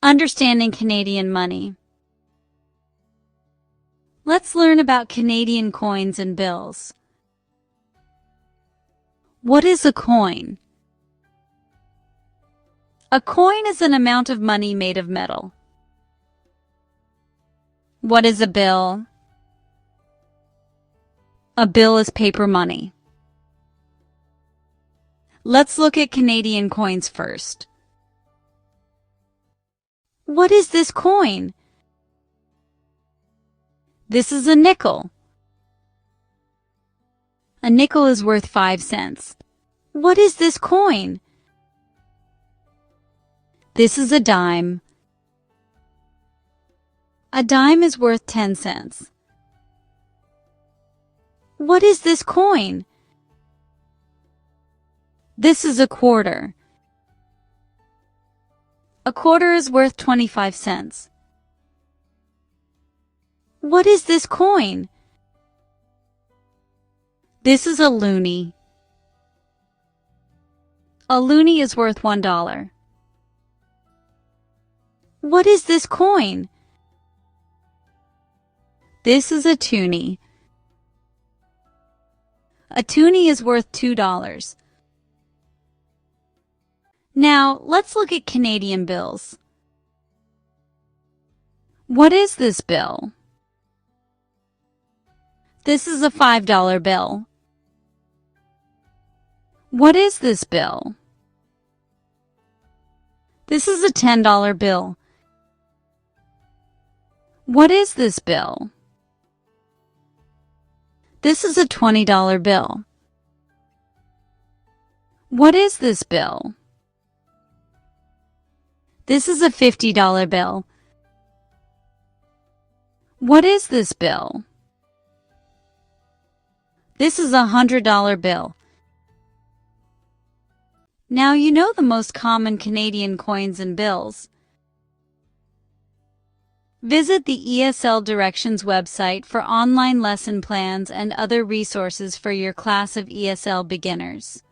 Understanding Canadian money. Let's learn about Canadian coins and bills. What is a coin? A coin is an amount of money made of metal. What is a bill? A bill is paper money. Let's look at Canadian coins first. What is this coin? This is a nickel. A nickel is worth 5 cents. What is this coin? This is a dime. A dime is worth 10 cents. What is this coin? This is a quarter. A quarter is worth 25 cents. What is this coin? This is a loonie. A loonie is worth $1. What is this coin? This is a toonie. A toonie is worth $2. Now, let's look at Canadian bills. What is this bill? This is a $5 bill. What is this bill? This is a $10 bill. What is this bill? This is a $20 bill. What is this bill? This is a $50 bill. What is this bill? This is a $100 bill. Now you know the most common Canadian coins and bills. Visit the ESL Directions website for online lesson plans and other resources for your class of ESL beginners.